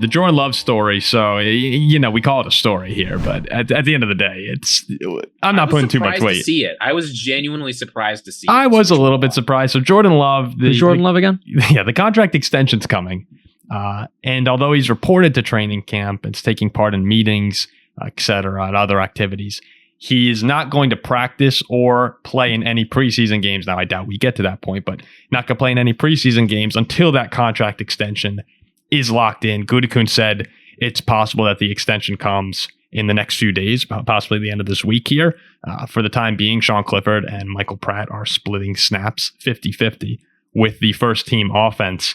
the Jordan Love story. So, we call it a story here, but at the end of the day, I'm not putting too much weight. To see it. I was genuinely surprised to see it. I was a little bit surprised. So Jordan Love. Jordan Love again? Yeah, the contract extension's coming. And although he's reported to training camp and is taking part in meetings, et cetera, and other activities, he is not going to practice or play in any preseason games. Now, I doubt we get to that point, but not going to play in any preseason games until that contract extension is locked in. Gutekunst said it's possible that the extension comes in the next few days, possibly the end of this week here. For the time being, Sean Clifford and Michael Pratt are splitting snaps 50-50 with the first team offense.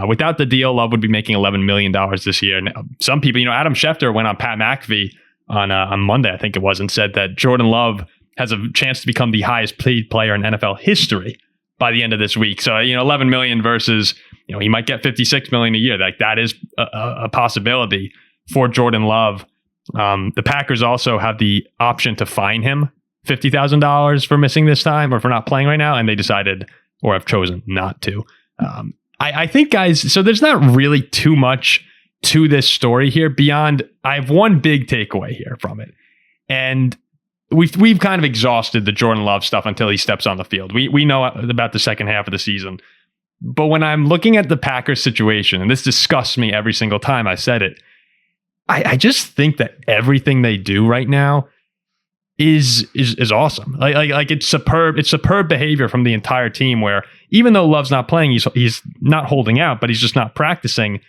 Without the deal, Love would be making $11 million this year. And some people, Adam Schefter went on Pat McAfee on Monday, I think it was, and said that Jordan Love has a chance to become the highest paid player in NFL history by the end of this week. So, $11 million versus, he might get $56 million a year. Like, that is a possibility for Jordan Love. The Packers also have the option to fine him $50,000 for missing this time or for not playing right now, and they decided or have chosen not to. I think, guys, so there's not really too much to this story here beyond, I have one big takeaway here from it. And we've kind of exhausted the Jordan Love stuff until he steps on the field. We know about the second half of the season. But when I'm looking at the Packers situation, and this disgusts me every single time I said it, I just think that everything they do right now is awesome. Like it's superb. It's superb behavior from the entire team, where even though Love's not playing, he's not holding out, but he's just not practicing.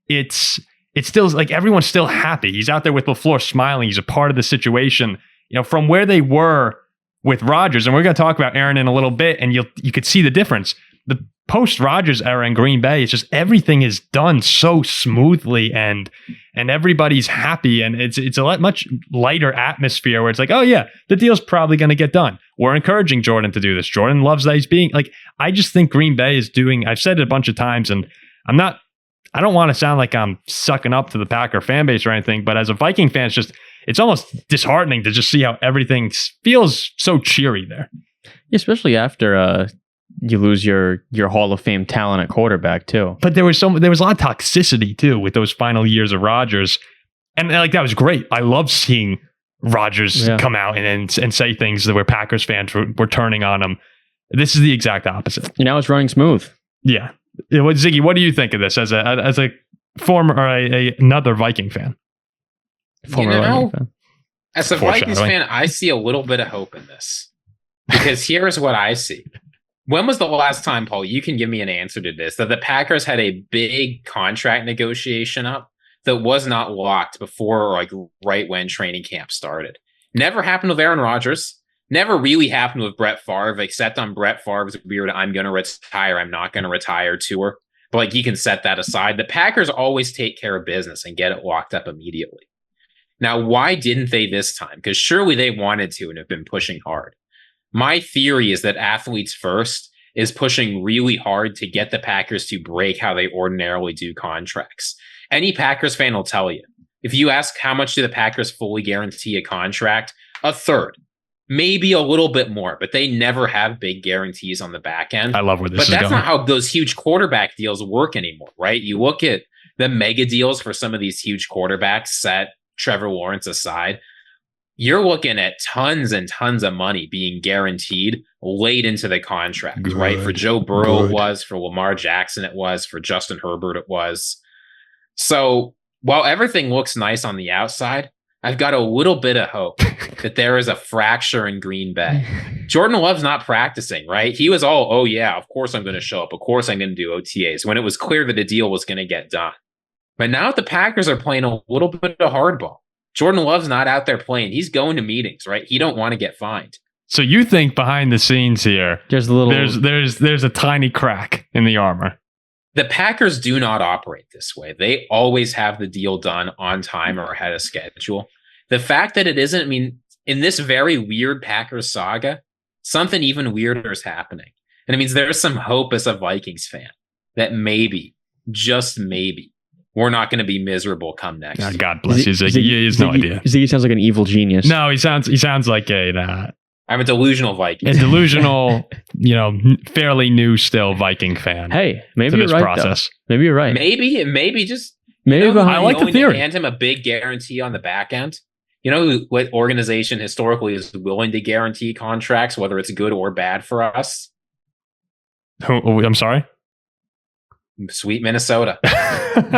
It's still like everyone's still happy. He's out there with LaFleur smiling. He's a part of the situation. From where they were with Rodgers, and we're going to talk about Aaron in a little bit, and you could see the difference. The post-Rodgers era in Green Bay, it's just everything is done so smoothly, and everybody's happy, and it's a much lighter atmosphere where it's like, oh yeah, the deal's probably going to get done. We're encouraging Jordan to do this. Jordan loves that he's being like. I just think Green Bay is doing. I've said it a bunch of times, and I don't want to sound like I'm sucking up to the Packer fan base or anything, but as a Viking fan, it's almost disheartening to just see how everything feels so cheery there. Especially after you lose your Hall of Fame talent at quarterback too. But there was a lot of toxicity too with those final years of Rodgers, and like that was great. I love seeing Rodgers come out and say things that where Packers fans were turning on him. This is the exact opposite. Now it's running smooth. Yeah. Ziggy, what do you think of this as a former or another Viking fan? Viking fan. As a Vikings fan, I see a little bit of hope in this, because here's what I see. When was the last time, Paul, you can give me an answer to this, that the Packers had a big contract negotiation up that was not locked before, like right when training camp started? Never happened with Aaron Rodgers. Never really happened with Brett Favre, except on Brett Favre's weird "I'm going to retire, I'm not going to retire" tour. But like, you can set that aside. The Packers always take care of business and get it locked up immediately. Now, why didn't they this time? Because surely they wanted to and have been pushing hard. My theory is that Athletes First is pushing really hard to get the Packers to break how they ordinarily do contracts. Any Packers fan will tell you, if you ask how much do the Packers fully guarantee a contract, a third. Maybe a little bit more, but they never have big guarantees on the back end. I love where this is going. But that's going. not how those huge quarterback deals work anymore, right? You look at the mega deals for some of these huge quarterbacks, set Trevor Lawrence aside, you're looking at tons and tons of money being guaranteed late into the contract, right? For Joe Burrow, it was. For Lamar Jackson, it was. For Justin Herbert, it was. So while everything looks nice on the outside, I've got a little bit of hope that there is a fracture in Green Bay. Jordan Love's not practicing, right? He was all, oh yeah, of course I'm going to show up. Of course I'm going to do OTAs, when it was clear that the deal was going to get done. But now the Packers are playing a little bit of hardball. Jordan Love's not out there playing. He's going to meetings, right? He don't want to get fined. So you think behind the scenes here, there's a tiny crack in the armor. The Packers do not operate this way. They always have the deal done on time or ahead of schedule. The fact that it isn't, in this very weird Packers saga, something even weirder is happening. And it means there's some hope as a Vikings fan that maybe, just maybe, we're not going to be miserable come next year. God bless you, Ziggy. He has no idea. Ziggy sounds like an evil genius. No, he sounds like I'm a delusional Viking. A delusional, fairly new still Viking fan. Hey, maybe you're right. Maybe you're right. Maybe Maybe I like the theory. Hand him a big guarantee on the back end. You know what organization historically is willing to guarantee contracts, whether it's good or bad for us? I'm sorry? Sweet Minnesota.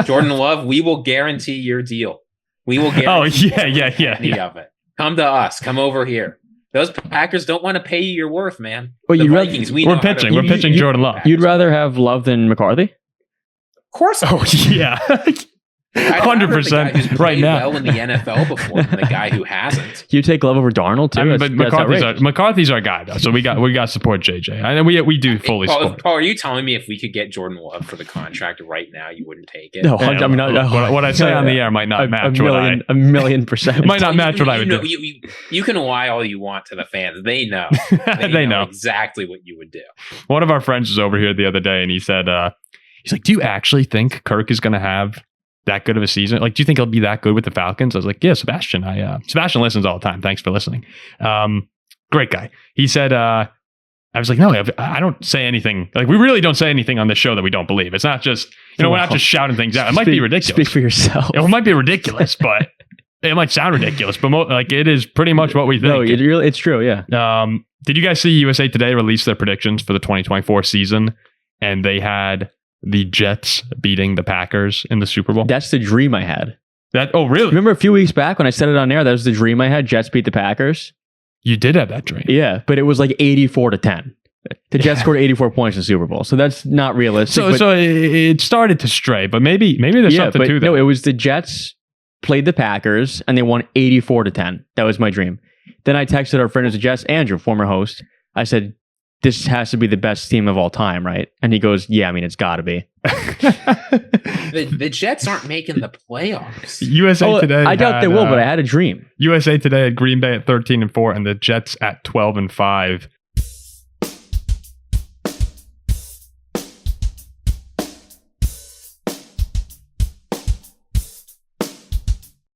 Jordan Love, we will guarantee your deal. We will guarantee any of it. Come to us. Come over here. Those Packers don't want to pay you your worth, man. But the Vikings, we're pitching Jordan Love. You'd rather have Love than McCarthy? Of course. Oh, yeah. 100% right now. Well in the NFL before than the guy who hasn't. You take Love over Darnold too. I mean, but McCarthy's our guy though, so we got to support JJ. I know we do fully support. Paul, are you telling me if we could get Jordan Love for the contract right now, you wouldn't take it? No, what I say on the air might not match a million percent. Might not match what I would do. You can lie all you want to the fans. They know. They know exactly what you would do. One of our friends was over here the other day, and he said, he's like, "Do you actually think Kirk is going to have that good of a season? Like, do you think he'll be that good with the Falcons?" I was like, "Yeah, Sebastian. Sebastian listens all the time. Thanks for listening. Great guy." He said, "I was like, no, I don't say anything. Like, we really don't say anything on this show that we don't believe. It's not just, we're not just shouting things out. It might be ridiculous. Speak for yourself. It might be ridiculous, but it might sound ridiculous. But it is pretty much what we think. No, it's true. Yeah. Did you guys see USA Today release their predictions for the 2024 season, and they had the Jets beating the Packers in the Super Bowl? That's the dream I had. Oh, really? Remember a few weeks back when I said it on air? That was the dream I had. Jets beat the Packers. You did have that dream. Yeah, but it was like 84-10. The Jets scored 84 points in the Super Bowl, so that's not realistic. So it started to stray, but maybe there's something to that. No, it was the Jets played the Packers and they won 84-10. That was my dream. Then I texted our friend who's the Jets, Andrew, former host. I said, "This has to be the best team of all time, right?" And he goes, "Yeah, I mean, it's got to be." The Jets aren't making the playoffs. USA Today. I doubt they will, but I had a dream. USA Today had Green Bay at 13-4 and the Jets at 12-5.